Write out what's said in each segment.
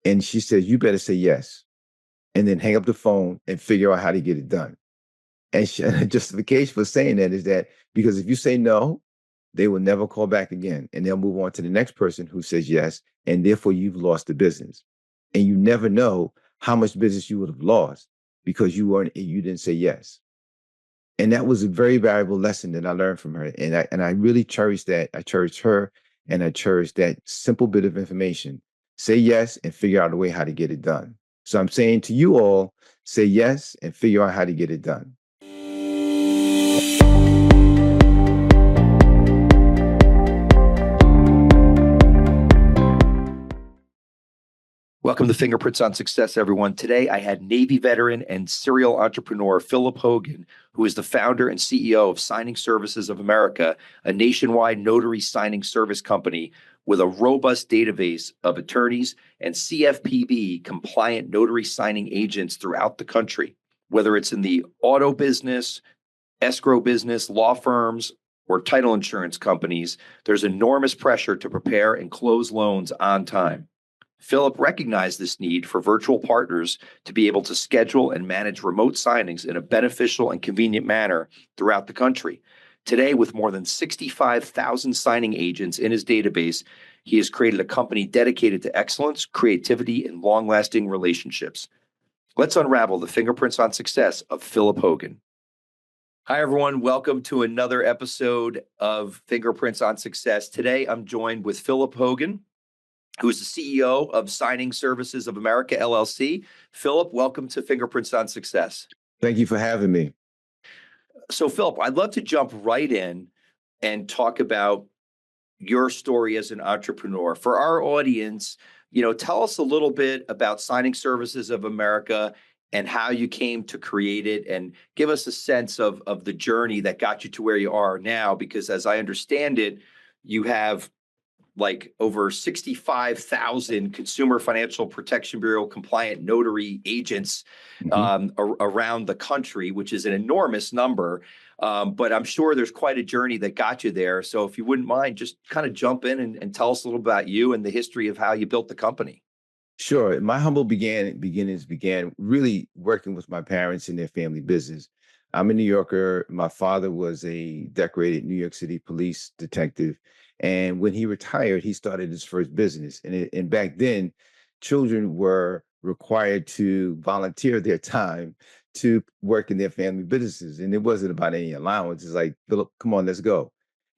And she said, you better say yes, and then hang up the phone and figure out how to get it done. And the justification for saying that is that because if you say no, they will never call back again. And they'll move on to the next person who says yes. And therefore, you've lost the business. And you never know how much business you would have lost because you didn't say yes. And that was a very valuable lesson that I learned from her. And I really cherish that. I cherish her and I cherish that simple bit of information. Say yes and figure out a way how to get it done. So I'm saying to you all, say yes and figure out how to get it done. Welcome to Fingerprints on Success, everyone. Today, I had Navy veteran and serial entrepreneur Phillip Hogan, who is the founder and CEO of Signing Services of America, a nationwide notary signing service company with a robust database of attorneys and CFPB compliant notary signing agents throughout the country. Whether it's in the auto business, escrow business, law firms, or title insurance companies, there's enormous pressure to prepare and close loans on time. Phillip recognized this need for virtual partners to be able to schedule and manage remote signings in a beneficial and convenient manner throughout the country. Today, with more than 65,000 signing agents in his database, he has created a company dedicated to excellence, creativity, and long-lasting relationships. Let's unravel the fingerprints on success of Phillip Hogan. Hi, everyone. Welcome to another episode of Fingerprints on Success. Today, I'm joined with Phillip Hogan, who is the CEO of Signing Services of America, LLC. Phillip, welcome to Fingerprints on Success. Thank you for having me. So, Phillip, I'd love to jump right in and talk about your story as an entrepreneur. For our audience, tell us a little bit about Signing Services of America and how you came to create it, and give us a sense of the journey that got you to where you are now, because as I understand it, you have like over 65,000 Consumer Financial Protection Bureau compliant notary agents around the country, which is an enormous number. But I'm sure there's quite a journey that got you there. So if you wouldn't mind, just kind of jump in and tell us a little about you and the history of how you built the company. Sure. My humble beginnings began really working with my parents in their family business. I'm a New Yorker. My father was a decorated New York City police detective. And when he retired, he started his first business. And back then, children were required to volunteer their time to work in their family businesses. And it wasn't about any allowance. It's like, Phillip, come on, let's go.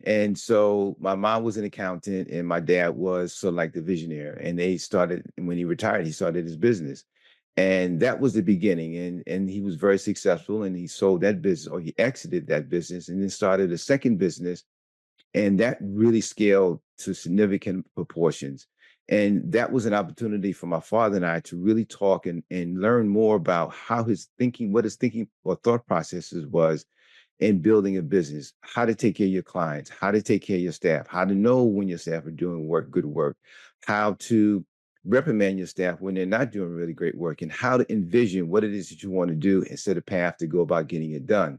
And so my mom was an accountant and my dad was sort of like the visionary. And they started, when he retired, he started his business. And that was the beginning. And he was very successful and he sold that business, or he exited that business and then started a second business. And that really scaled to significant proportions. And that was an opportunity for my father and I to really talk and learn more about how his thinking, what his thinking or thought processes was in building a business, how to take care of your clients, how to take care of your staff, how to know when your staff are doing good work, how to reprimand your staff when they're not doing really great work, and how to envision what it is that you want to do and set a path to go about getting it done.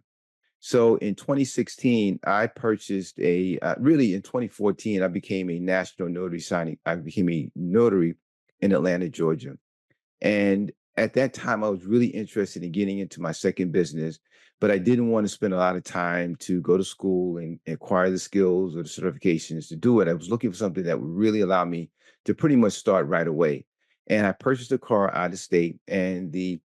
So in 2016, I purchased really in 2014, I became a national notary signing. I became a notary in Atlanta, Georgia. And at that time, I was really interested in getting into my second business, but I didn't want to spend a lot of time to go to school and acquire the skills or the certifications to do it. I was looking for something that would really allow me to pretty much start right away. And I purchased a car out of state, and the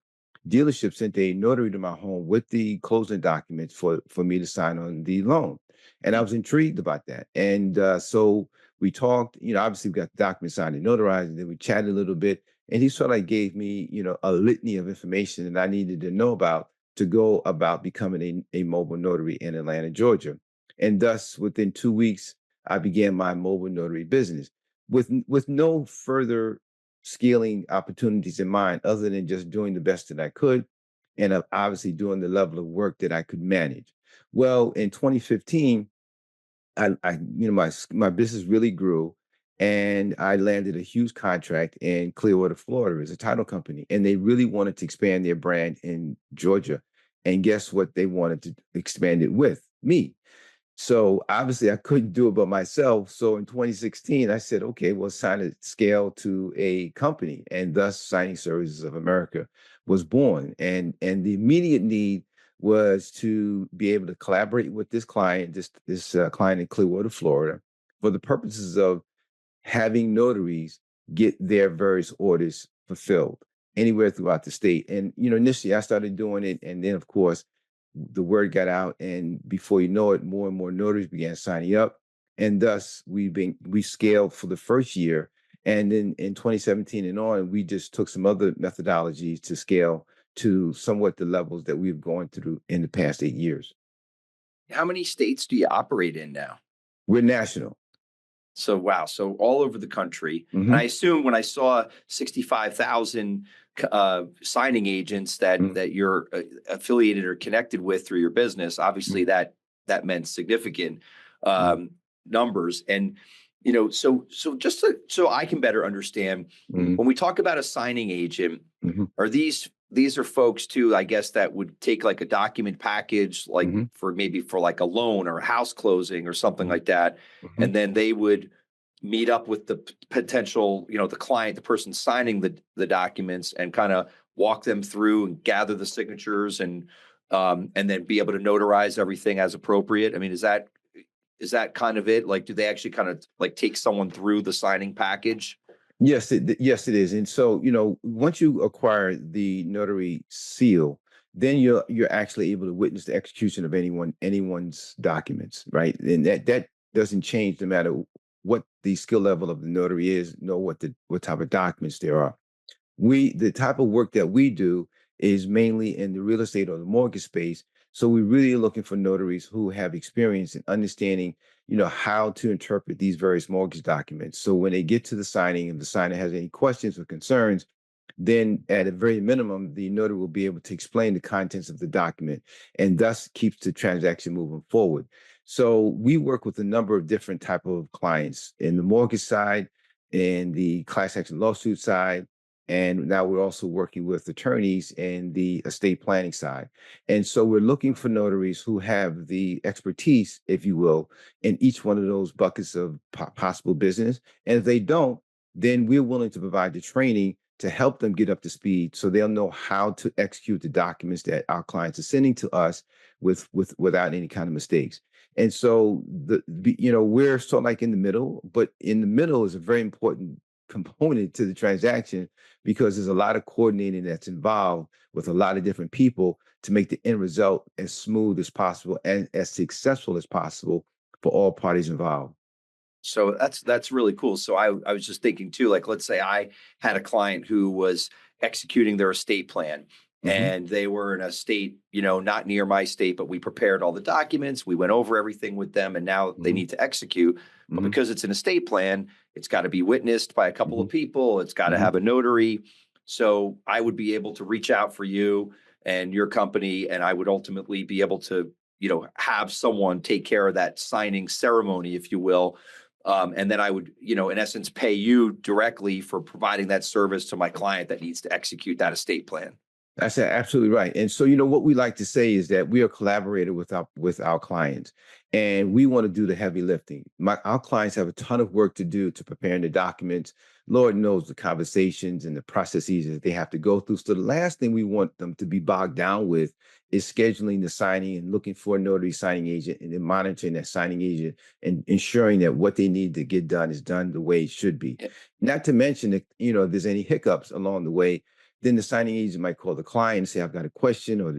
dealership sent a notary to my home with the closing documents for me to sign on the loan. And I was intrigued about that. And so we talked, obviously we got the document signed and notarized, and then we chatted a little bit. And he sort of like gave me, a litany of information that I needed to know about to go about becoming a mobile notary in Atlanta, Georgia. And thus, within 2 weeks, I began my mobile notary business with no further scaling opportunities in mind other than just doing the best that I could and obviously doing the level of work that I could manage. Well, in 2015, my business really grew, and I landed a huge contract in Clearwater, Florida, as a title company, and they really wanted to expand their brand in Georgia. And guess what? They wanted to expand it with me. So obviously I couldn't do it by myself. So in 2016, I said, okay, well, it's time to scale to a company. And thus Signing Services of America was born. And the immediate need was to be able to collaborate with this client, this client in Clearwater, Florida, for the purposes of having notaries get their various orders fulfilled anywhere throughout the state. And initially I started doing it, and then of course the word got out, and before you know it, more and more notaries began signing up, and thus we scaled for the first year, and then in 2017 and on, we just took some other methodologies to scale to somewhat the levels that we've gone through in the past 8 years. How many states do you operate in now? We're national. So wow, so all over the country. And I Mm-hmm. assume when I saw 65,000 signing agents that you're affiliated or connected with through your business, obviously that meant significant Mm-hmm. um, numbers. And so just so I can better understand, Mm-hmm. when we talk about a signing agent, Mm-hmm. are these are folks too, I guess, that would take like a document package, like Mm-hmm. for maybe for like a loan or a house closing or something like that, Mm-hmm. and then they would meet up with the potential, the client, the person signing the documents, and kind of walk them through and gather the signatures and then be able to notarize everything as appropriate. I mean, is that kind of it? Like, do they actually kind of like take someone through the signing package? Yes, it is. And so, once you acquire the notary seal, then you're actually able to witness the execution of anyone's documents, right? And that doesn't change no matter what the skill level of the notary is, know what type of documents there are. The type of work that we do is mainly in the real estate or the mortgage space. So we really are looking for notaries who have experience in understanding, how to interpret these various mortgage documents. So when they get to the signing, if the signer has any questions or concerns, then at a very minimum, the notary will be able to explain the contents of the document, and thus keeps the transaction moving forward. So we work with a number of different type of clients in the mortgage side, in the class action lawsuit side, and now we're also working with attorneys in the estate planning side. And so we're looking for notaries who have the expertise, if you will, in each one of those buckets of possible business. And if they don't, then we're willing to provide the training to help them get up to speed so they'll know how to execute the documents that our clients are sending to us without any kind of mistakes. And so we're sort of like in the middle, but in the middle is a very important component to the transaction, because there's a lot of coordinating that's involved with a lot of different people to make the end result as smooth as possible and as successful as possible for all parties involved. So that's really cool. So I was just thinking too, like let's say I had a client who was executing their estate plan, Mm-hmm. and they were in a state, not near my state, but we prepared all the documents, we went over everything with them, and now they Mm-hmm. need to execute. But Mm-hmm. because it's an estate plan, it's got to be witnessed by a couple Mm-hmm. of people, it's got to Mm-hmm. have a notary. So I would be able to reach out for you and your company, and I would ultimately be able to, have someone take care of that signing ceremony, if you will, and then I would, in essence, pay you directly for providing that service to my client that needs to execute that estate plan. That's absolutely right. And so, what we like to say is that we are collaborating with our clients, and we want to do the heavy lifting. Our clients have a ton of work to do to prepare the documents. Lord knows the conversations and the processes that they have to go through. So the last thing we want them to be bogged down with is scheduling the signing and looking for a notary signing agent, and then monitoring that signing agent and ensuring that what they need to get done is done the way it should be. Yeah, Not to mention that, if there's any hiccups along the way, then the signing agent might call the client and say, I've got a question, or,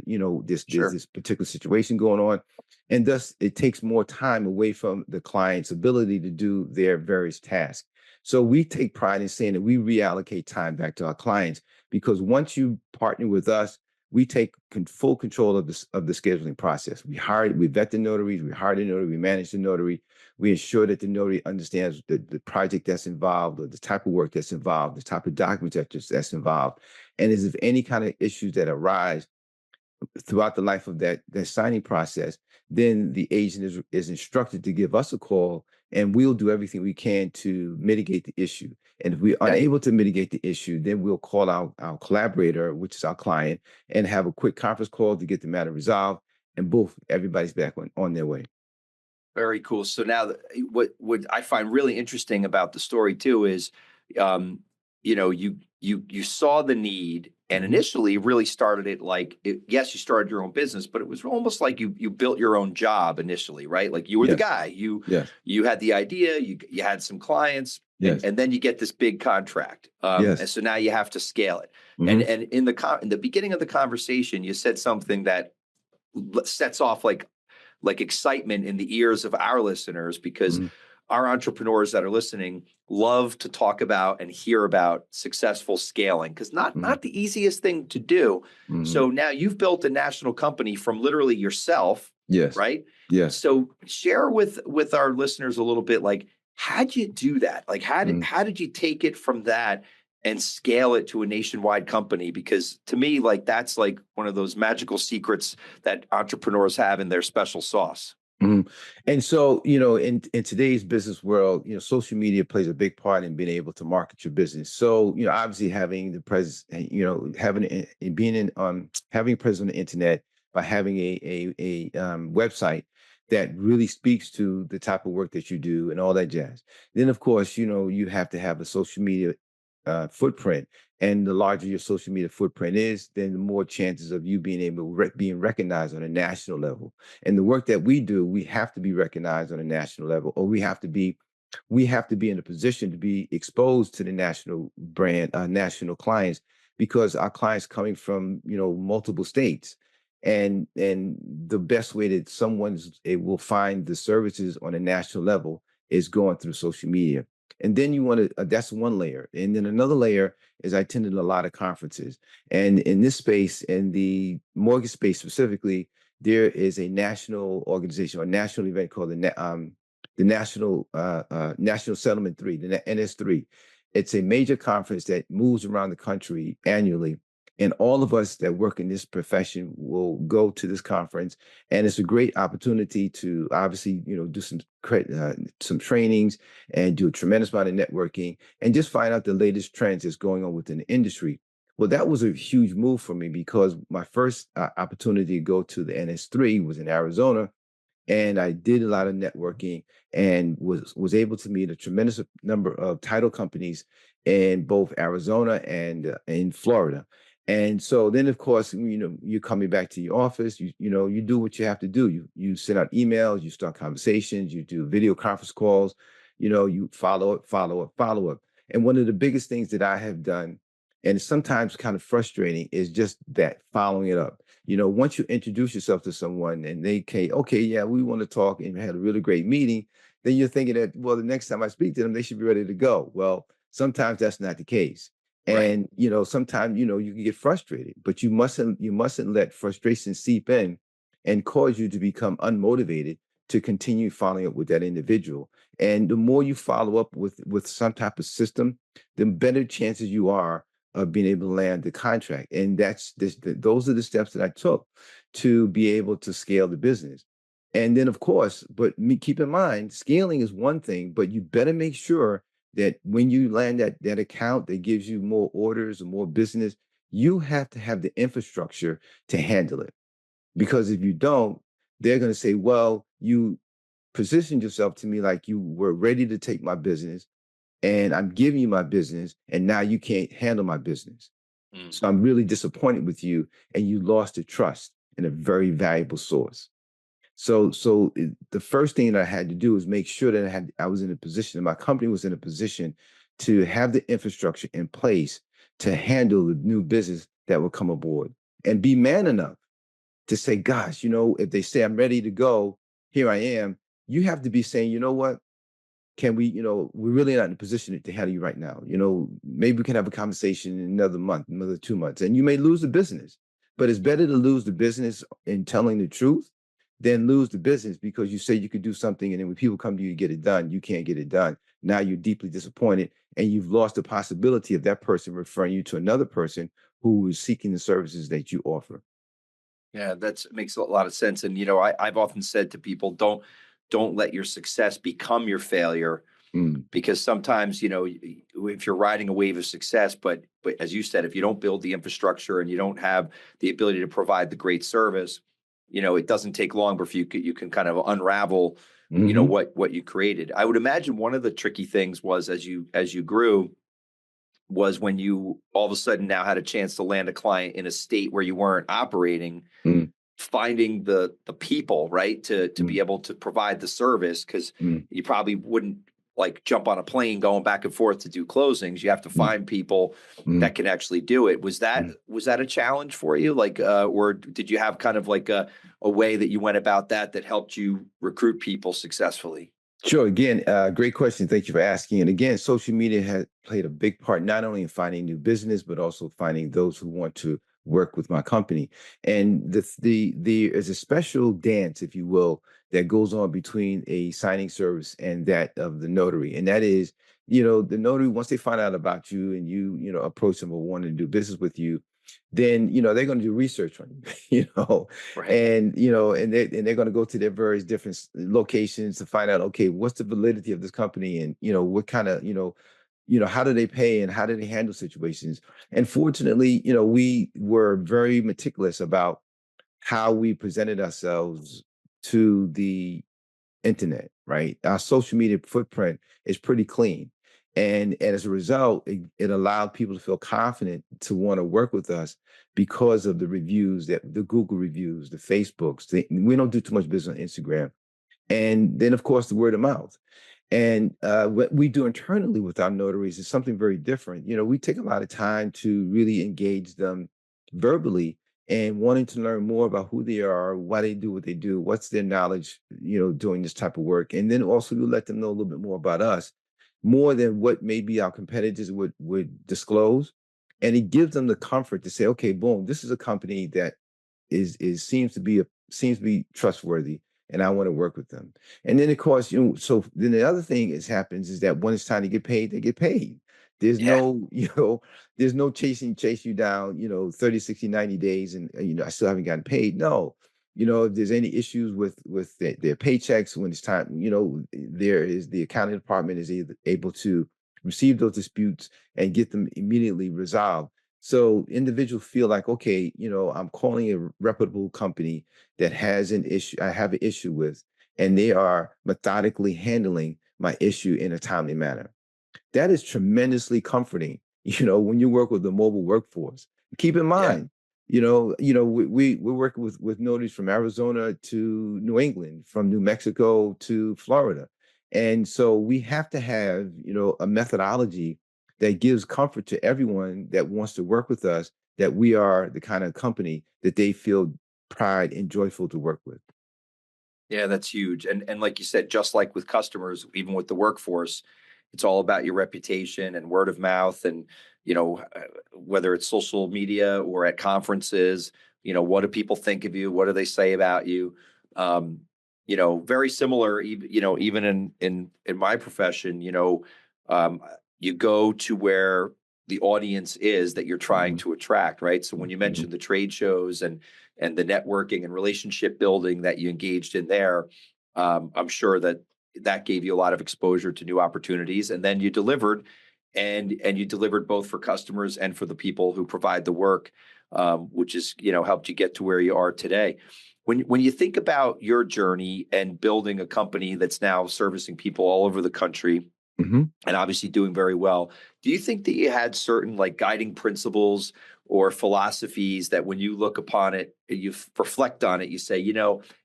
there's sure. this particular situation going on. And thus it takes more time away from the client's ability to do their various tasks. So we take pride in saying that we reallocate time back to our clients, because once you partner with us, we take full control of the scheduling process. We vet the notaries, we hire the notary, we manage the notary, we ensure that the notary understands the project that's involved, or the type of work that's involved, the type of documents that's involved. And is if any kind of issues that arise throughout the life of that signing process, then the agent is instructed to give us a call, and we'll do everything we can to mitigate the issue. And if we're Okay. unable to mitigate the issue, then we'll call our collaborator, which is our client, and have a quick conference call to get the matter resolved. And both everybody's back on their way. Very cool. So now, what I find really interesting about the story too is, um, you saw the need, and Hmm. initially really started it like, yes, you started your own business, but it was almost like you built your own job initially, right? Like you were the Yes, guy. You yes, you had the idea. You had some clients, and yes, and then you get this big contract. And yes. so now you have to scale it. And Hmm. and in the beginning of the conversation, you said something that sets off like excitement in the ears of our listeners, because Hmm. our entrepreneurs that are listening love to talk about and hear about successful scaling, because Hmm. not the easiest thing to do. Hmm. So now you've built a national company from literally yourself, Yes, right? yes. So share with our listeners a little bit, like, how'd you do that? Like, Mm-hmm. how did you take it from that and scale it to a nationwide company? Because to me, like, that's like one of those magical secrets that entrepreneurs have in their special sauce. Mhm. And so, in today's business world, social media plays a big part in being able to market your business. So, obviously having the presence, having being in having a presence on the internet by having a website that really speaks to the type of work that you do and all that jazz. Then, of course, you have to have a social media footprint. And the larger your social media footprint is, then the more chances of you being able being recognized on a national level. And the work that we do, we have to be recognized on a national level, or we have to be in a position to be exposed to the national brand, national clients, because our clients coming from multiple states, and the best way that it will find the services on a national level is going through social media. And then you want to, that's one layer. And then another layer is I attended a lot of conferences. And in this space, in the mortgage space specifically, there is a national organization or national event called the National Settlement 3, the NS3. It's a major conference that moves around the country annually. And all of us that work in this profession will go to this conference, and it's a great opportunity to obviously, do some trainings and do a tremendous amount of networking and just find out the latest trends that's going on within the industry. Well, that was a huge move for me because my first opportunity to go to the NS3 was in Arizona, and I did a lot of networking and was able to meet a tremendous number of title companies in both Arizona and in Florida. And so then, of course, you're coming back to your office. You do what you have to do. You send out emails, you start conversations, you do video conference calls. You follow up, follow up, follow up. And one of the biggest things that I have done, and sometimes kind of frustrating, is just that following it up. Once you introduce yourself to someone and they say, okay, yeah, we want to talk, and you had a really great meeting, then you're thinking that, well, the next time I speak to them, they should be ready to go. Well, sometimes that's not the case. Right. And, sometimes, you can get frustrated, but you mustn't let frustration seep in and cause you to become unmotivated to continue following up with that individual. And the more you follow up with some type of system, the better chances you are of being able to land the contract. And those are the steps that I took to be able to scale the business. And then, of course, but keep in mind, scaling is one thing, but you better make sure that when you land that account that gives you more orders or more business, you have to have the infrastructure to handle it. Because if you don't, they're going to say, well, you positioned yourself to me like you were ready to take my business, and I'm giving you my business, and now you can't handle my business. Mm. So I'm really disappointed with you, and you lost the trust in a very valuable source. So the first thing that I had to do was make sure that I was in a position, and my company was in a position to have the infrastructure in place to handle the new business that would come aboard, and be man enough to say, gosh, if they say I'm ready to go, here I am. You have to be saying, you know what? Can we, we're really not in a position to handle you right now. Maybe we can have a conversation in another month, another 2 months, and you may lose the business. But it's better to lose the business in telling the truth than lose the business because you say you could do something, and then when people come to you to get it done, you can't get it done. Now you're deeply disappointed, and you've lost the possibility of that person referring you to another person who is seeking the services that you offer. Yeah, that makes a lot of sense. And I've often said to people, don't let your success become your failure, Mm, because sometimes, if you're riding a wave of success, but as you said, if you don't build the infrastructure and you don't have the ability to provide the great service, it doesn't take long before you can kind of unravel Hmm. what you created. I would imagine one of the tricky things was as you grew was when you all of a sudden now had a chance to land a client in a state where you weren't operating, Mm, finding the people, right, to be mm, able to provide the service, because mm, you probably wouldn't like jump on a plane going back and forth to do closings. You have to mm, find people mm, that can actually do it. mm. Was that a challenge for you? Like, or did you have kind of like a way that you went about that helped you recruit people successfully? Sure. Again, great question. Thank you for asking. And again, social media has played a big part, not only in finding new business, but also finding those who want to work with my company. And the is a special dance, if you will, that goes on between a signing service and that of the notary. And that is, the notary, once they find out about you and you approach them or want to do business with you, then they're going to do research on you, Right. and they're going to go to their various different locations to find out, okay, what's the validity of this company, and what kind of how do they pay and how do they handle situations. And fortunately, we were very meticulous about how we presented ourselves to the internet, right? Our social media footprint is pretty clean. And as a result, it allowed people to feel confident to want to work with us because of the reviews, that the Google reviews, the Facebooks. We don't do too much business on Instagram. And then, of course, the word of mouth. And what we do internally with our notaries is something very different. We take a lot of time to really engage them verbally and wanting to learn more about who they are, why they do what they do, what's their knowledge, doing this type of work. And then also to let them know a little bit more about us, more than what maybe our competitors would disclose. And it gives them the comfort to say, okay, boom, this is a company that is seems to be trustworthy, and I want to work with them. And then of course, so then the other thing happens is that when it's time to get paid, they get paid. There's Yeah. no, there's no chase you down, 30, 60, 90 days and I still haven't gotten paid. No. If there's any issues with their paychecks when it's time, there is the accounting department is able to receive those disputes and get them immediately resolved. So individuals feel like, okay, I'm calling a reputable company that has an issue, I have an issue with, and they are methodically handling my issue in a timely manner. That is tremendously comforting, when you work with the mobile workforce. Keep in Yeah. mind, we're working with notaries from Arizona to New England, from New Mexico to Florida. And so we have to have, a methodology that gives comfort to everyone that wants to work with us, that we are the kind of company that they feel pride and joyful to work with. Yeah, that's huge. And like you said, just like with customers, even with the workforce, it's all about your reputation and word of mouth, and whether it's social media or at conferences, what do people think of you? What do they say about you? Um, very similar, even even in my profession, you go to where the audience is that you're trying Mhm, to attract, right? So when you mhm, mentioned the trade shows and the networking and relationship building that you engaged in there, I'm sure that gave you a lot of exposure to new opportunities, and then you delivered, and you delivered both for customers and for the people who provide the work, which is helped you get to where you are today. When you think about your journey and building a company that's now servicing people all over the country mhm. and obviously doing very well, do you think that you had certain like guiding principles or philosophies that when you look upon it, you reflect on it, you say,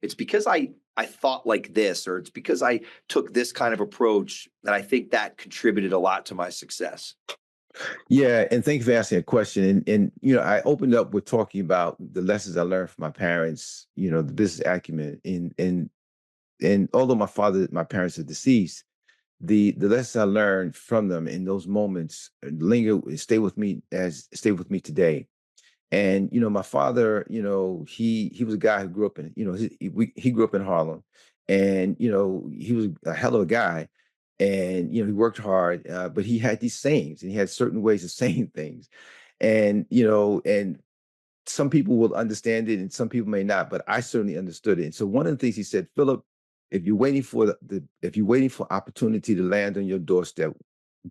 it's because I thought like this, or it's because I took this kind of approach that I think that contributed a lot to my success? Yeah, and thank you for asking a question. And I opened up with talking about the lessons I learned from my parents, the business acumen. And although my parents are deceased, the lessons I learned from them in those moments stay with me today. And my father, he was a guy who grew up in, he grew up in Harlem, and he was a hell of a guy, and he worked hard, but he had these sayings, and he had certain ways of saying things, and some people will understand it, and some people may not, but I certainly understood it. And so one of the things he said, Philip, if you're waiting for if you're waiting for opportunity to land on your doorstep,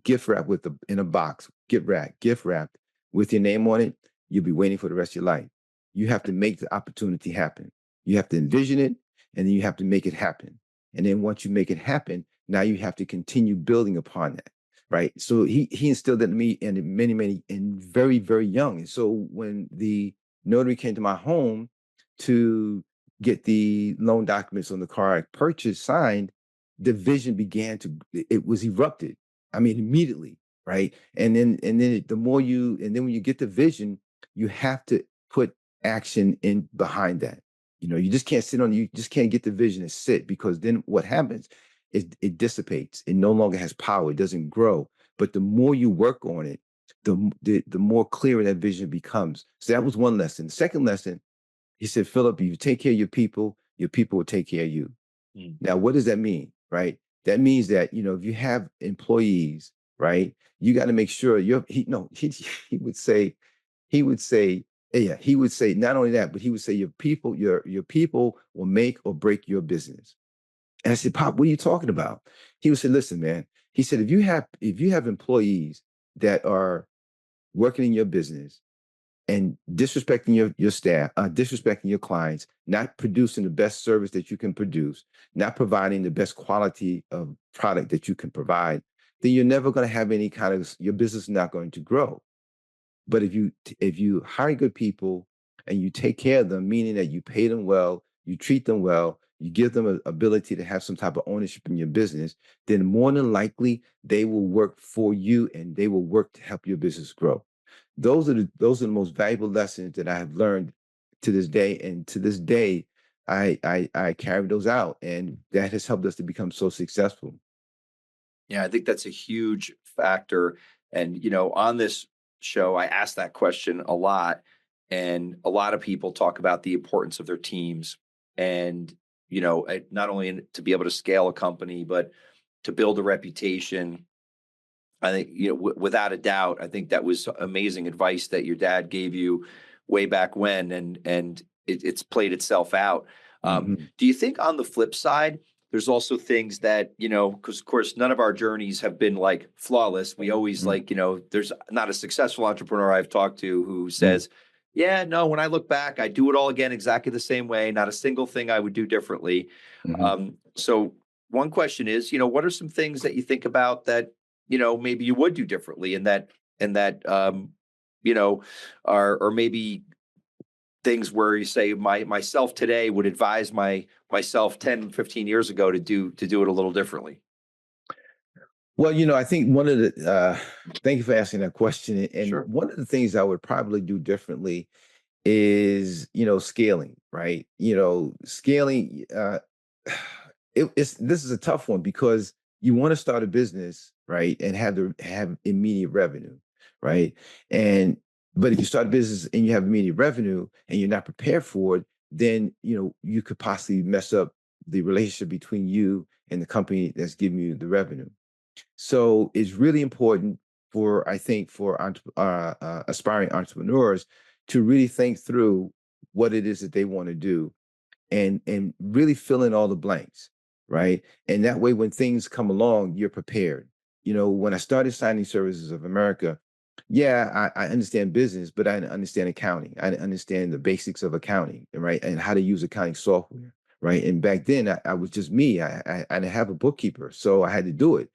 gift wrap in a box, gift wrapped with your name on it, you'll be waiting for the rest of your life. You have to make the opportunity happen. You have to envision it, and then you have to make it happen. And then once you make it happen, now you have to continue building upon that. Right. So he instilled that in me and many, and very, very young. And so when the notary came to my home to get the loan documents on the car I purchased signed, the vision began to, it was erupted. I mean, immediately. Right. And then the more you, and then when you get the vision, you have to put action in behind that. You just can't sit on, you just can't get the vision and sit, because then what happens is it dissipates. It no longer has power. It doesn't grow. But the more you work on it, the more clearer that vision becomes. So that was one lesson. The second lesson, he said, Philip, if you take care of your people will take care of you. Mm. Now, what does that mean? Right? That means that, if you have employees, right, you got to make sure he would say, he would say, yeah, he would say not only that, but he would say your people will make or break your business. And I said, Pop, what are you talking about? He would say, listen, man, he said, if you have employees that are working in your business and disrespecting your staff, disrespecting your clients, not producing the best service that you can produce, not providing the best quality of product that you can provide, then you're never going to have any kind of, your business is not going to grow. But if you hire good people and you take care of them, meaning that you pay them well, you treat them well, you give them an ability to have some type of ownership in your business, then more than likely they will work for you and they will work to help your business grow. Those are the most valuable lessons that I have learned to this day. And to this day, I carry those out, and that has helped us to become so successful. Yeah, I think that's a huge factor. And, on this show, I ask that question a lot. And a lot of people talk about the importance of their teams and, not only to be able to scale a company, but to build a reputation. I think, without a doubt, I think that was amazing advice that your dad gave you way back when, and it's played itself out. Mhm. Do you think on the flip side, there's also things that, because of course, none of our journeys have been like flawless. We always Mm, there's not a successful entrepreneur I've talked to who mm, says, yeah, no, when I look back, I do it all again exactly the same way, not a single thing I would do differently. mhm. So one question is, what are some things that you think about that, maybe you would do differently, and that you know, or maybe things where you say myself today would advise myself 10, 15 years ago to do it a little differently. Well, I think one of the thank you for asking that question. And Sure. one of the things I would probably do differently is, scaling, right? Scaling, it's this is a tough one, because you want to start a business, right, and have immediate revenue, right? And but if you start a business and you have immediate revenue and you're not prepared for it, then you could possibly mess up the relationship between you and the company that's giving you the revenue. So it's really important for, I think, for aspiring entrepreneurs to really think through what it is that they want to do, and really fill in all the blanks, right? And that way, when things come along, you're prepared. When I started Signing Services of America, yeah, I understand business, but I understand accounting. I understand the basics of accounting, right? And how to use accounting software, right? And back then, I was just me. I didn't have a bookkeeper, so I had to do it.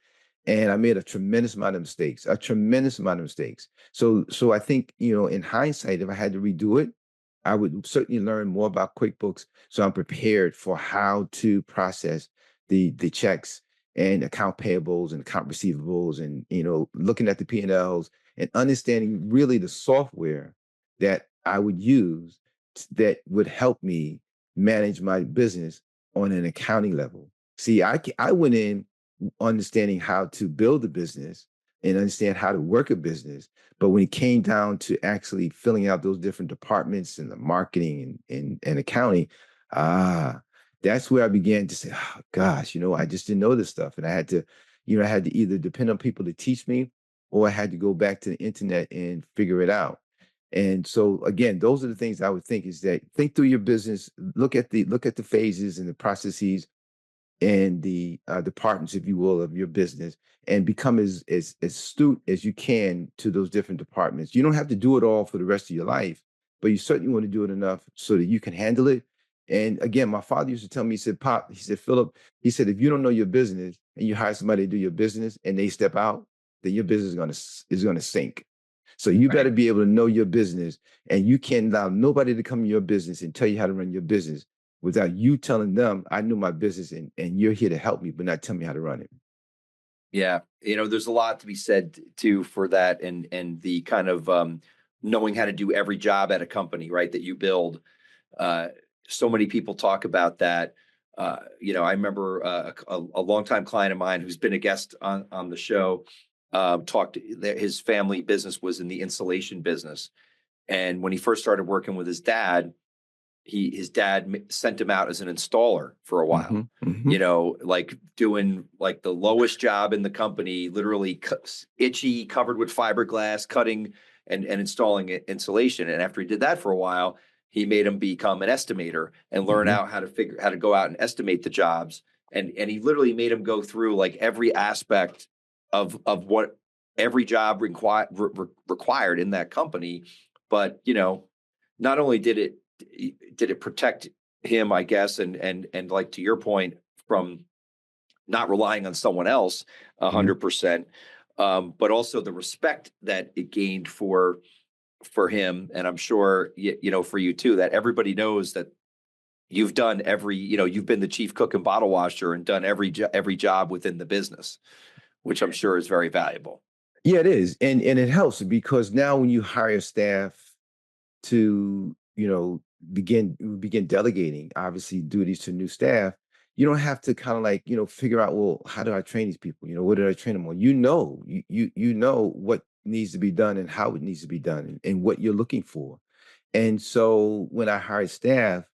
And I made a tremendous amount of mistakes, a tremendous amount of mistakes. So I think, in hindsight, if I had to redo it, I would certainly learn more about QuickBooks, so I'm prepared for how to process the checks and account payables and account receivables, and looking at the P&Ls and understanding really the software that I would use that would help me manage my business on an accounting level. See, I went in understanding how to build a business and understand how to work a business. But when it came down to actually filling out those different departments and the marketing and accounting, ah, that's where I began to say, oh gosh, I just didn't know this stuff. And I had to either depend on people to teach me, or I had to go back to the internet and figure it out. And so again, those are the things I would think, is that think through your business, look at the phases and the processes and the departments, if you will, of your business, and become as astute as you can to those different departments. You don't have to do it all for the rest of your life, but you certainly want to do it enough so that you can handle it, And again, my father used to tell me, he said, Pop, he said, Philip, he said, if you don't know your business and you hire somebody to do your business and they step out, then your business is gonna sink. So you Right. better be able to know your business, and you can't allow nobody to come in your business and tell you how to run your business without you telling them, I know my business and you're here to help me, but not tell me how to run it. Yeah, there's a lot to be said too for that, and the kind of knowing how to do every job at a company, right? That you build. Uh, so many people talk about that. I remember a longtime client of mine who's been a guest on the show. Talked that his family business was in the insulation business, and when he first started working with his dad, his dad sent him out as an installer for a while, Mm-hmm, mm-hmm, like doing like the lowest job in the company, literally itchy, covered with fiberglass, cutting and installing insulation. And after he did that for a while, he made him become an estimator and learn mm-hmm, out how to go out and estimate the jobs. And he literally made him go through like every aspect of what every job required in that company. But not only did it protect him, I guess, and like to your point, from not relying on someone else a mm-hmm. 100%, but also the respect that it gained for him, and I'm sure for you too, that everybody knows that you've done you've been the chief cook and bottle washer and done every job within the business, which I'm sure is very valuable. Yeah, it is. And it helps because now when you hire staff to, begin delegating, obviously, duties to new staff, you don't have to kind of like, figure out, well, how do I train these people? What did I train them on? You know what needs to be done and how it needs to be done, and what you're looking for. And so when I hire staff,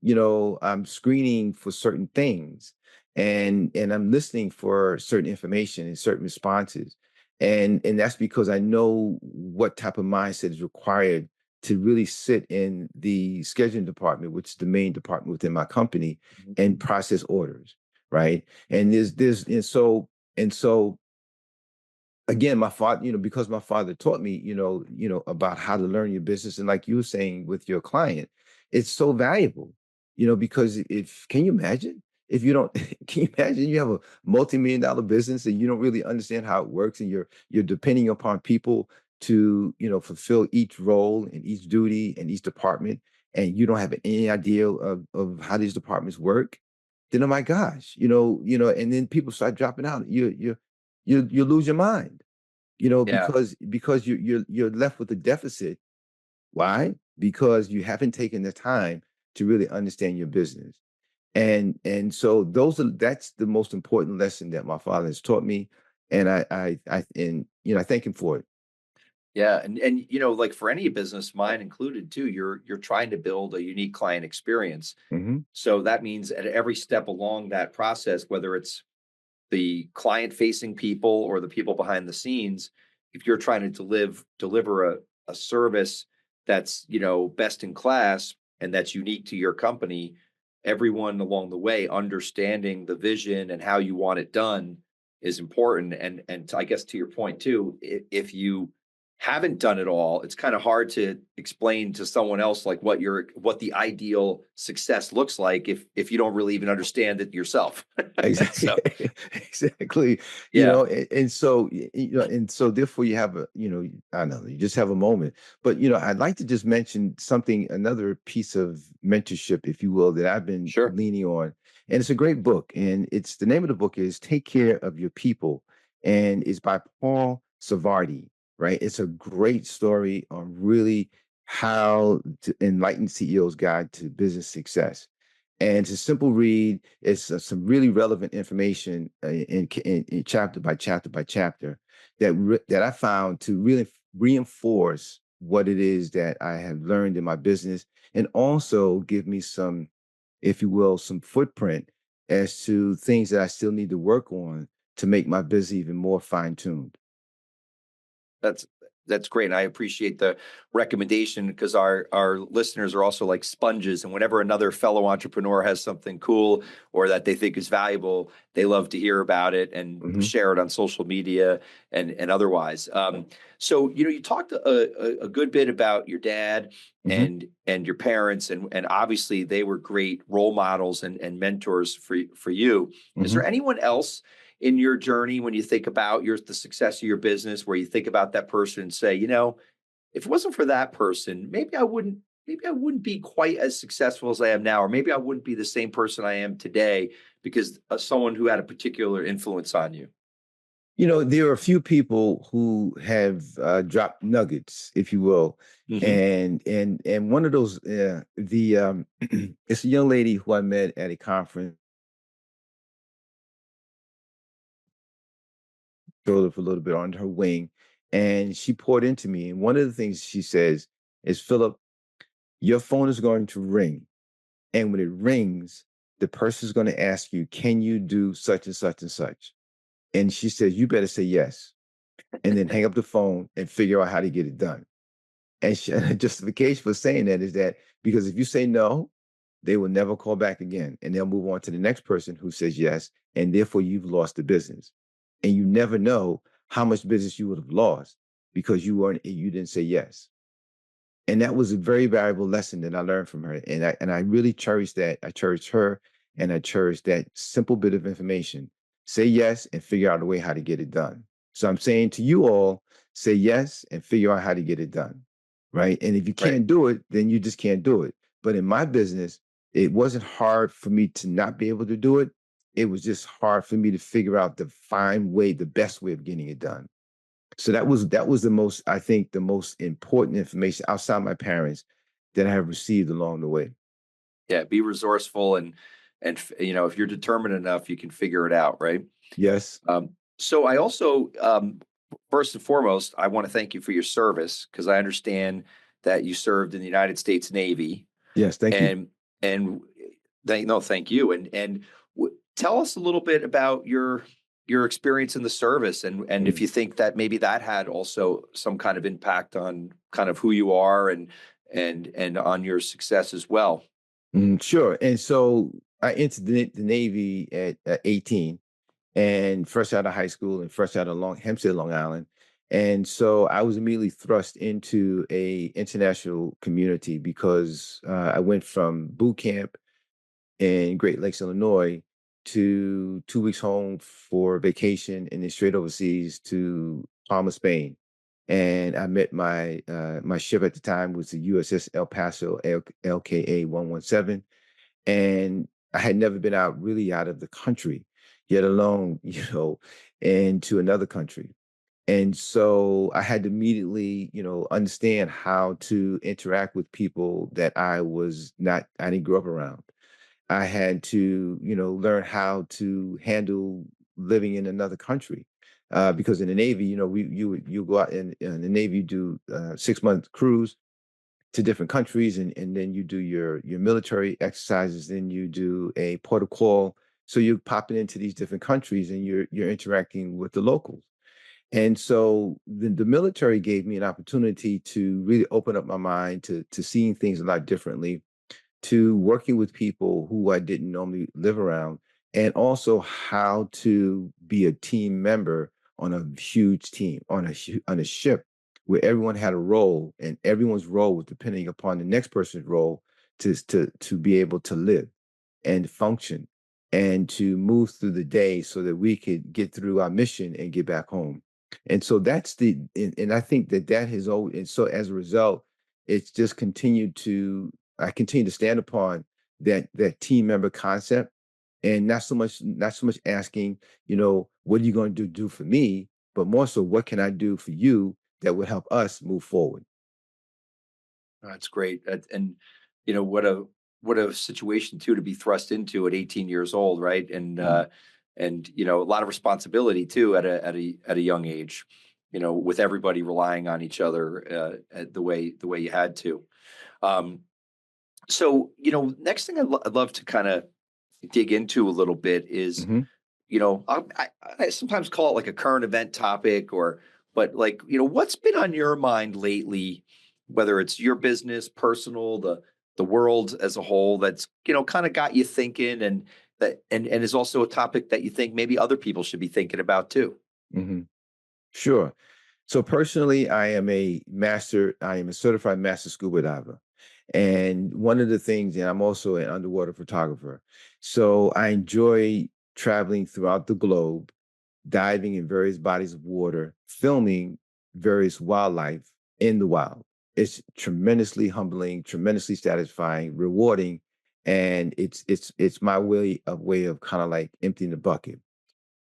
I'm screening for certain things, and I'm listening for certain information and certain responses. And that's because I know what type of mindset is required to really sit in the scheduling department, which is the main department within my company, and process orders, right? And there's and so again, my father, because my father taught me, about how to learn your business. And like you were saying with your client, it's so valuable, because if, can you imagine if you don't, can you imagine you have a multi-million dollar business and you don't really understand how it works, and you're depending upon people to, fulfill each role and each duty and each department, and you don't have any idea of how these departments work, then, oh my gosh, and then people start dropping out. You lose your mind, Yeah. because you're left with a deficit. Why? Because you haven't taken the time to really understand your business. And so that's the most important lesson that my father has taught me. And I thank him for it. Yeah, and like for any business, mine included too, you're trying to build a unique client experience. Hmm. So that means at every step along that process, whether it's the client facing people or the people behind the scenes, if you're trying to deliver a service that's best in class and that's unique to your company, everyone along the way understanding the vision and how you want it done is important. And I guess to your point too, if you haven't done it all, it's kind of hard to explain to someone else like what the ideal success looks like if you don't really even understand it yourself. Exactly. So Exactly. yeah, And so therefore you have I don't know, you just have a moment. But I'd like to just mention something, another piece of mentorship, if you will, that I've been sure. leaning on. And it's a great book. And it's the name of the book is Take Care of Your People. And it's by Paul Savardi, right? It's a great story on really how to enlighten CEO's guide to business success. And it's a simple read. It's some really relevant information in chapter by chapter by chapter that I found to really reinforce what it is that I have learned in my business, and also give me some, if you will, some footprint as to things that I still need to work on to make my business even more fine tuned. That's That's great. And I appreciate the recommendation because our listeners are also like sponges. And whenever another fellow entrepreneur has something cool or that they think is valuable, they love to hear about it and Hmm. share it on social media and otherwise. So, you talked a good bit about your dad Hmm. and your parents, and obviously they were great role models and mentors for you. Is Hmm. there anyone else in your journey when you think about the success of your business where you think about that person and say, if it wasn't for that person, maybe I wouldn't be quite as successful as I am now, or maybe I wouldn't be the same person I am today because of someone who had a particular influence on you. There are a few people who have dropped nuggets, if you will, Hmm. and one of those, the it's a young lady who I met at a conference, shoulder for a little bit on her wing, and she poured into me. And one of the things she says is, Philip, your phone is going to ring, and when it rings, the person is going to ask you, can you do such and such and such? And she says, you better say yes, and then hang up the phone and figure out how to get it done. And the justification for saying that is that because if you say no, they will never call back again. And they'll move on to the next person who says yes. And therefore, you've lost the business. And you never know how much business you would have lost because you didn't say yes. And that was a very valuable lesson that I learned from her. And I really cherish that. I cherish her and I cherish that simple bit of information. Say yes and figure out a way how to get it done. So I'm saying to you all, say yes and figure out how to get it done. Right. And if you Right. can't do it, then you just can't do it. But in my business, it wasn't hard for me to not be able to do it. It was just hard for me to figure out the fine way, the best way of getting it done. So that was the most, I think, the most important information outside my parents that I have received along the way. Yeah. Be resourceful and if you're determined enough, you can figure it out. Right. Yes. So I also, first and foremost, I want to thank you for your service because I understand that you served in the United States Navy, Yes. Thank you. and thank you, and tell us a little bit about your experience in the service, and if Mm, you think that maybe that had also some kind of impact on kind of who you are and on your success as well. sure. And so I entered the Navy at 18 and fresh out of high school and fresh out of Hempstead, Long Island. And so I was immediately thrust into a international community because I went from boot camp in Great Lakes, Illinois, to 2 weeks home for vacation, and then straight overseas to Palma, Spain. And I met my ship at the time was the USS El Paso LKA 117, and I had never been out really out of the country, yet alone, into another country. And so I had to immediately, understand how to interact with people that I didn't grow up around. I had to, learn how to handle living in another country. Because in the Navy, you go out in the Navy, you do 6 month cruise to different countries, and then you do your military exercises, then you do a port of call. So you're popping into these different countries and you're interacting with the locals. And so the military gave me an opportunity to really open up my mind to seeing things a lot differently, to working with people who I didn't normally live around, and also how to be a team member on a huge team, on a ship where everyone had a role and everyone's role was depending upon the next person's role to be able to live and function and to move through the day so that we could get through our mission and get back home. And so and I think that has always, and so as a result, it's just I continue to stand upon that team member concept, and not so much asking, what are you going to do for me, but more so, what can I do for you that would help us move forward? That's great. And what a situation too to be thrust into at 18 years old, right? Mm. And a lot of responsibility too at a young age, with everybody relying on each other the way you had to. Um, so next thing I'd love to kind of dig into a little bit is Hmm. I sometimes call it like a current event topic or but like, what's been on your mind lately, whether it's your business, personal, the world as a whole, that's, kind of got you thinking, and that and is also a topic that you think maybe other people should be thinking about too. Hmm. Sure. So personally, I am a certified master scuba diver. And one of the things, and I'm also an underwater photographer. So I enjoy traveling throughout the globe, diving in various bodies of water, filming various wildlife in the wild. It's tremendously humbling, tremendously satisfying, rewarding, and it's my way of kind of like emptying the bucket.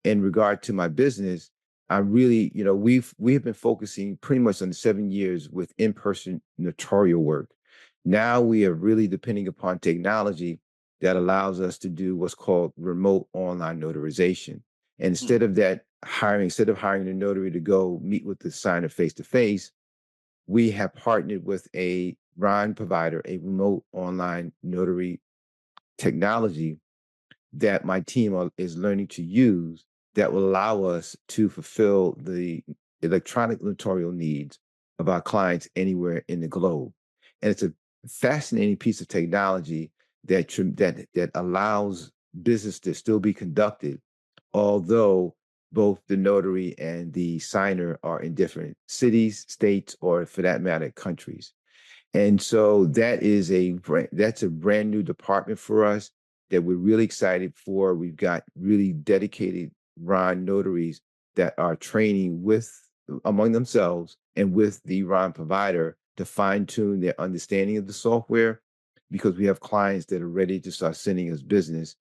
In regard to my business, I really, we have been focusing pretty much on 7 years with in-person notarial work. Now we are really depending upon technology that allows us to do what's called remote online notarization. And Hmm. instead of hiring a notary to go meet with the signer face to face, we have partnered with a RON provider, a remote online notary technology that my is learning to use that will allow us to fulfill the electronic notarial needs of our clients anywhere in the globe. And it's a fascinating piece of technology that allows business to still be conducted, although both the notary and the signer are in different cities, states, or for that matter, countries. And so that's a brand new department for us that we're really excited for. We've got really dedicated Ron notaries that are training with among themselves and with the Ron provider to fine tune their understanding of the software, because we have clients that are ready to start sending us business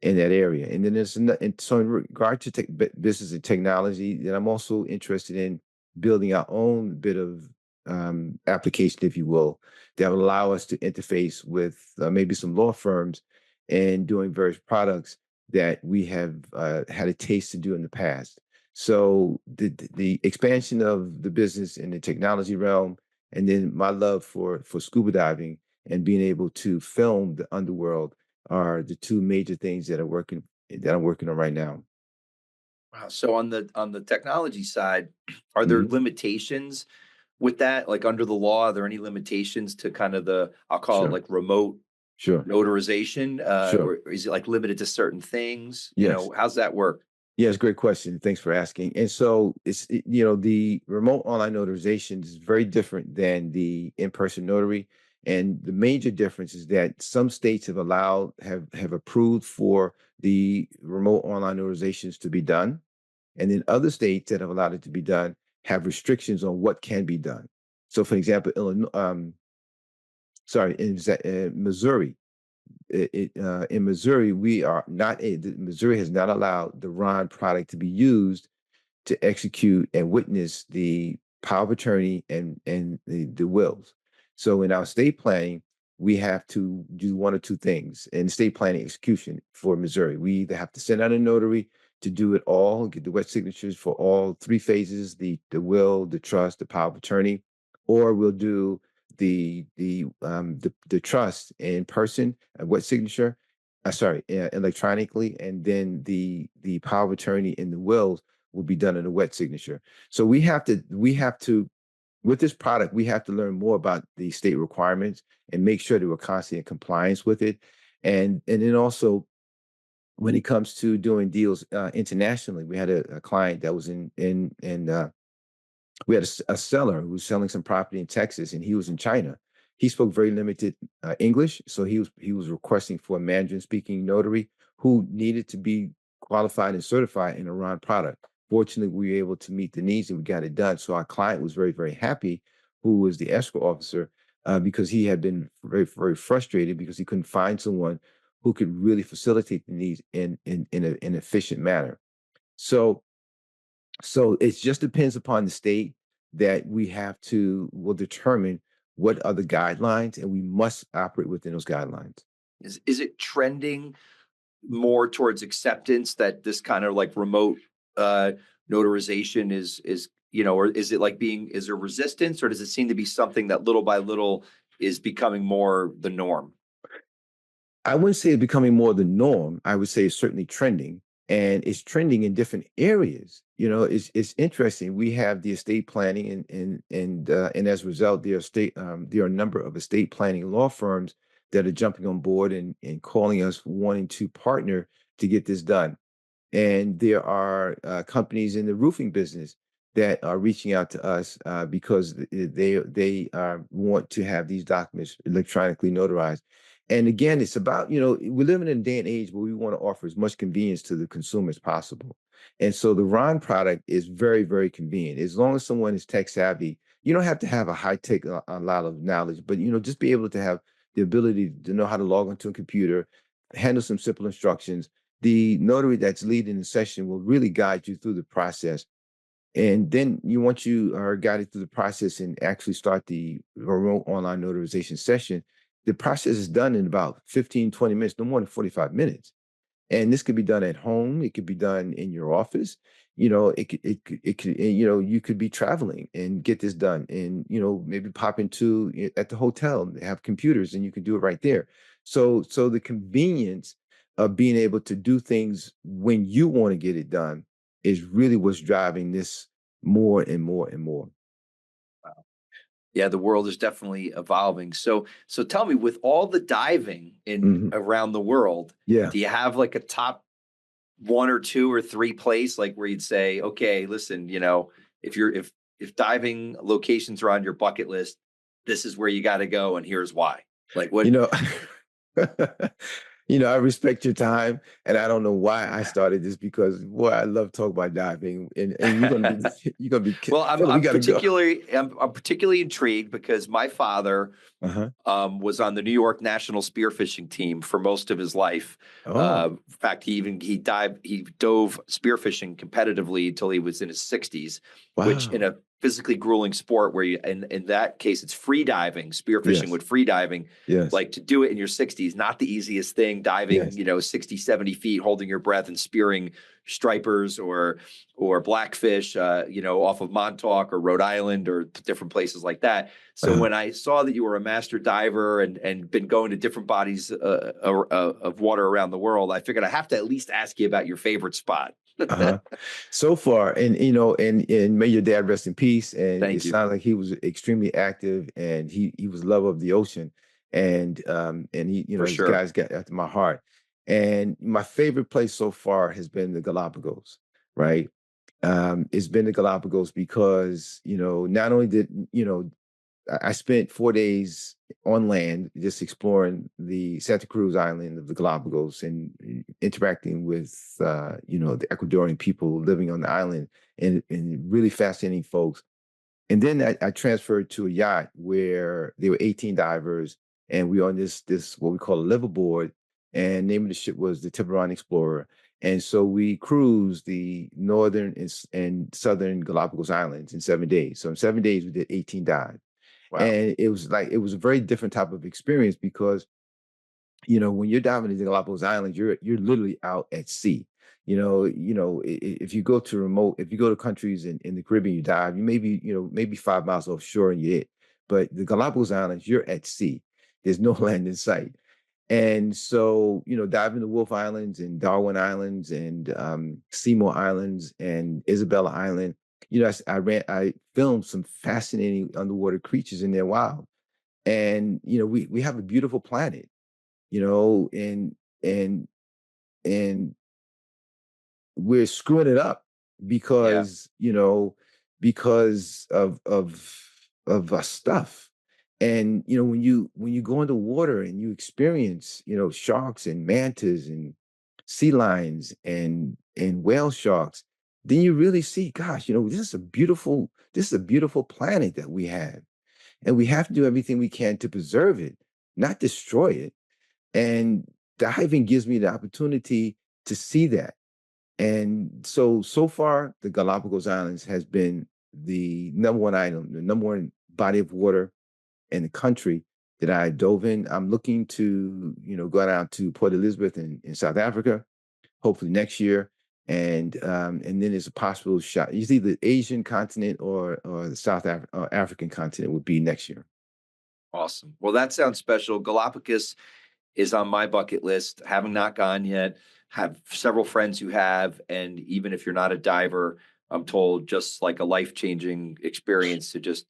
in that area. And then and so in regard to business and technology, then I'm also interested in building our own bit of application, if you will, that will allow us to interface with maybe some law firms and doing various products that we have had a taste to do in the past. So the expansion of the business in the technology realm, and then my love for scuba diving and being able to film the underworld are the two major things that I'm working on right now. Wow. So on the technology side, are there Hmm. limitations with that? Like under the law, are there any limitations to kind of I'll call it Sure, like remote sure, notarization? sure. Or is it like limited to certain things? Yes. How's that work? Yes, great question. Thanks for asking. And so the remote online notarization is very different than the in-person notary. And the major difference is that some states have approved for the remote online notarizations to be done. And then other states that have allowed it to be done have restrictions on what can be done. So for example, Illinois, Missouri, in Missouri, Missouri has not allowed the Ron product to be used to execute and witness the power of attorney and the wills. So in our state planning, we have to do one or two things in state planning execution for Missouri. We either have to send out a notary to do it all, get the wet signatures for all three phases, the will, the trust, the power of attorney, or we'll do the trust in person, wet signature, electronically, and then the power of attorney in the wills will be done in a wet signature. So we have to with this product, we have to learn more about the state requirements and make sure that we're constantly in compliance with it. And then also when it comes to doing deals internationally, we had a client that was in we had a seller who was selling some property in Texas, and he was in China. He spoke very limited English, so he was requesting for a Mandarin speaking notary who needed to be qualified and certified in Iran product. Fortunately, we were able to meet the needs and we got it done. So our client was very, very happy, who was the escrow officer, because he had been very, very frustrated because he couldn't find someone who could really facilitate the needs in an efficient manner. So it just depends upon the state that will determine what are the guidelines, and we must operate within those guidelines. Is it trending more towards acceptance that this kind of like remote uh notarization is or is it like is there resistance, or does it seem to be something that little by little is becoming more the norm? I wouldn't say it's becoming more the norm. I would say it's certainly trending. and it's trending in different areas. It's interesting. We have the estate planning, and as a result, there are a number of estate planning law firms that are jumping on board and calling us, wanting to partner to get this done. And there are companies in the roofing business that are reaching out to us because they want to have these documents electronically notarized. And again, it's about, we're living in a day and age where we want to offer as much convenience to the consumer as possible. And so the Ron product is very, very convenient. As long as someone is tech savvy, you don't have to have a high tech, a lot of knowledge, but just be able to have the ability to know how to log onto a computer, handle some simple instructions. The notary that's leading the session will really guide you through the process. And then once you are guided through the process and actually start the remote online notarization session, the process is done in about 15, 20 minutes, no more than 45 minutes. And this could be done at home. It could be done in your office. It could, you could be traveling and get this done, and maybe pop into at the hotel. They have computers, and you can do it right there. So the convenience of being able to do things when you want to get it done is really what's driving this more and more and more. Yeah, the world is definitely evolving. So tell me, with all the diving in Mhm. around the world, Yeah. do you have like a top one or two or three place, like where you'd say, okay, listen, if diving locations are on your bucket list, this is where you got to go, and here's why. Like You what? know, I respect your time, and I don't know why I started this because boy, I love talking about diving, and you're gonna be Well, I'm Philip. We I'm gotta go. particularly I'm particularly intrigued because my father Uh-huh. was on the New York national spearfishing team for most of his life. Oh, In fact, he dove spearfishing competitively until he was in his 60s, which in wow. a physically grueling sport where in that case it's free diving, spearfishing Yes, with free diving, yes, like to do it in your 60s, not the easiest thing, diving, yes. 60, 70 feet, holding your breath and spearing stripers or blackfish, off of Montauk or Rhode Island or different places like that. So Uh-huh. when I saw that you were a master diver and been going to different bodies of water around the world, I figured I have to at least ask you about your favorite spot. Uh-huh. So far, and may your dad rest in peace. And it Thank you. sounds like he was extremely active, and he was love of the ocean, and For his sure. guys got after my heart. And my favorite place so far has been the Galapagos, right? It's been the Galapagos because not only did I spent 4 days on land just exploring the Santa Cruz Island of the Galapagos and interacting with the Ecuadorian people living on the island, and really fascinating folks. And then I transferred to a yacht where there were 18 divers, and we were on this what we call a liveaboard, and name of the ship was the Tiburon Explorer. And so we cruised the northern and southern Galapagos Islands in 7 days. So in 7 days we did 18 dives, Wow. and it was a very different type of experience because when you're diving into Galapagos Islands, you're literally out at sea. If you go to if you go to countries in the Caribbean, you dive, you maybe 5 miles offshore and you're it. But the Galapagos Islands, you're at sea. There's no land in sight. And so, diving to Wolf Islands and Darwin Islands and Seymour Islands and Isabella Island, I filmed some fascinating underwater creatures in their wild. And we have a beautiful planet, and and and we're screwing it up Yeah. because of our stuff. And when you go into water and you experience sharks and mantas and sea lions and whale sharks, then you really see, gosh, this is a beautiful planet that we have, and we have to do everything we can to preserve it, not destroy it. And diving gives me the opportunity to see that. And so far, the Galapagos Islands has been the number one item, the number one body of water in the country that I dove in. I'm looking to, go down to Port Elizabeth in South Africa, hopefully next year. And then there's a possible shot. It's either the Asian continent or the African continent would be next year. Awesome. Well, that sounds special. Galapagos is on my bucket list. Having not gone yet, have several friends who have, and even if you're not a diver, I'm told just like a life-changing experience to just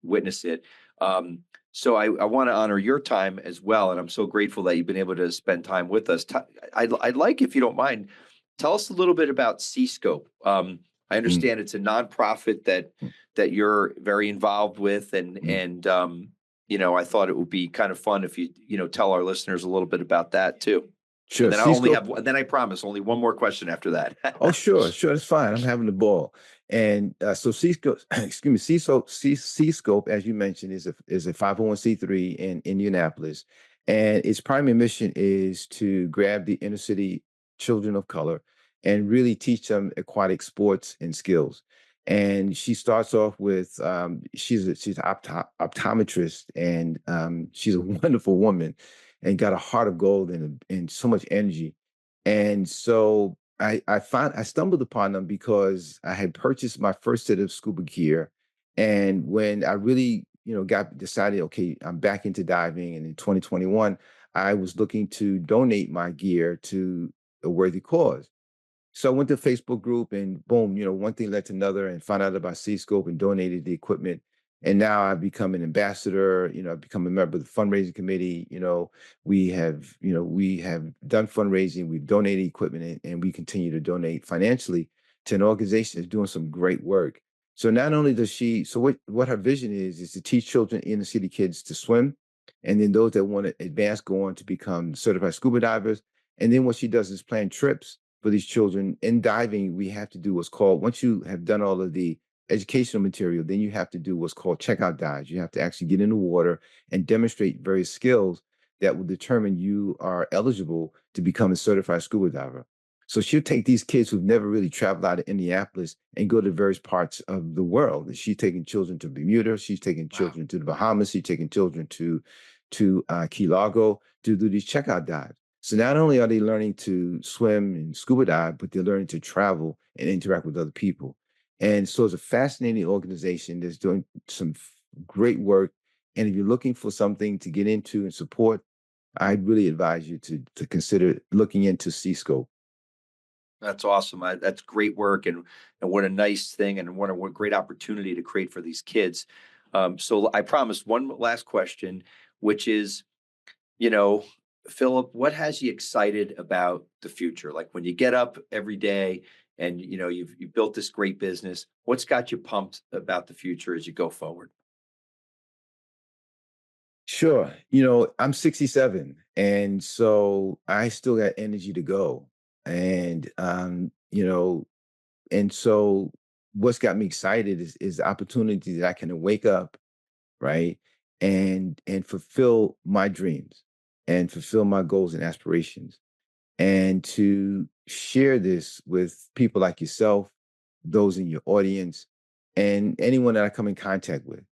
witness it. Um, so I want to honor your time as well, and I'm so grateful that you've been able to spend time with us. I'd like, if you don't mind, tell us a little bit about C-Scope. I Mm, understand it's a nonprofit mm. that you're very involved with, and Mm. I thought it would be kind of fun if you tell our listeners a little bit about that too. And Sure. then I'll only C-Scope. have then I promise only one more question after that. Oh, sure, sure, that's fine. I'm having the ball. And so C-Scope, excuse me, C-Scope, as you mentioned, is a 501c3 in Indianapolis, and its primary mission is to grab the inner city children of color and really teach them aquatic sports and skills. And she starts off with she's an optometrist, and she's a wonderful woman, and got a heart of gold and so much energy. And so I stumbled upon them because I had purchased my first set of scuba gear, and when I really got decided, okay, I'm back into diving, and in 2021 I was looking to donate my gear to a worthy cause. So I went to Facebook group, and boom, one thing led to another, and found out about C-Scope and donated the equipment. And now I've become an ambassador. I've become a member of the fundraising committee. We have done fundraising, we've donated equipment, and we continue to donate financially to an organization that's doing some great work. So not only does she, so what her vision is to teach children, inner city kids, to swim, and then those that want to advance go on to become certified scuba divers. And then what she does is plan trips for these children. In diving, we have to do what's called, once you have done all of the educational material, then you have to do what's called checkout dives. You have to actually get in the water and demonstrate various skills that will determine you are eligible to become a certified scuba diver. So she'll take these kids who've never really traveled out of Indianapolis and go to various parts of the world. She's taking children to Bermuda. She's taking Wow. children to the Bahamas. She's taking children to Key Largo to do these checkout dives. So not only are they learning to swim and scuba dive, but they're learning to travel and interact with other people. And so it's a fascinating organization that's doing some great work. And if you're looking for something to get into and support, I'd really advise you to consider looking into C-Scope. That's awesome. That's great work, and what a nice thing, and what a great opportunity to create for these kids. So I promised one last question, which is, you know, Philip, what has you excited about the future? Like when you get up every day and you've built this great business, what's got you pumped about the future as you go forward? Sure. I'm 67, and so I still got energy to go. And and so what's got me excited is the opportunity that I can wake up, right? And fulfill my dreams and fulfill my goals and aspirations, and to share this with people like yourself, those in your audience, and anyone that I come in contact with,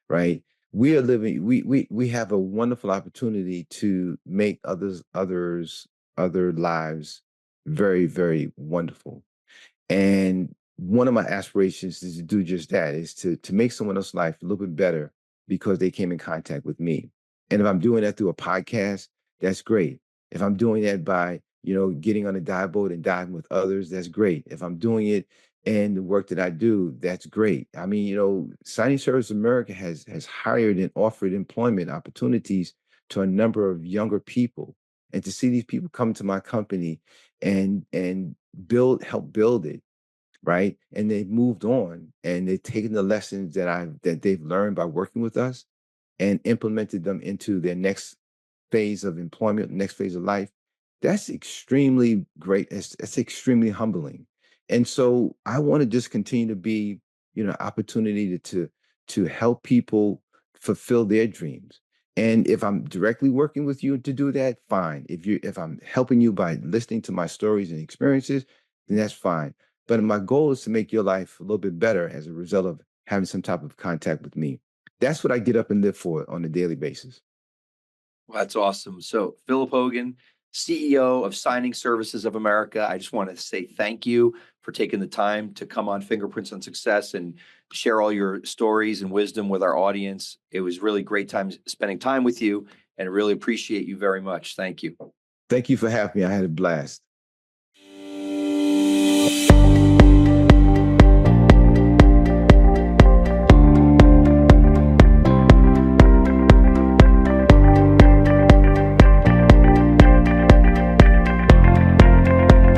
right? We are living, we have a wonderful opportunity to make other lives very, very wonderful. And one of my aspirations is to do just that, is to make someone else's life a little bit better because they came in contact with me. And if I'm doing that through a podcast, that's great. If I'm doing that by, getting on a dive boat and diving with others, that's great. If I'm doing it in the work that I do, that's great. I mean, Signing Service America has hired and offered employment opportunities to a number of younger people. And to see these people come to my company and help build it, right? And they've moved on, and they've taken the lessons that they've learned by working with us and implemented them into their next phase of employment, next phase of life. That's extremely great. It's extremely humbling. And so I want to just continue to be, opportunity to help people fulfill their dreams. And if I'm directly working with you to do that, fine. If I'm helping you by listening to my stories and experiences, then that's fine. But my goal is to make your life a little bit better as a result of having some type of contact with me. That's what I get up and live for on a daily basis. Well, that's awesome. So, Phillip Hogan, CEO of Signing Services of America, I just want to say thank you for taking the time to come on Fingerprints on Success and share all your stories and wisdom with our audience. It was really great time spending time with you. and really appreciate you very much. Thank you. Thank you for having me. I had a blast.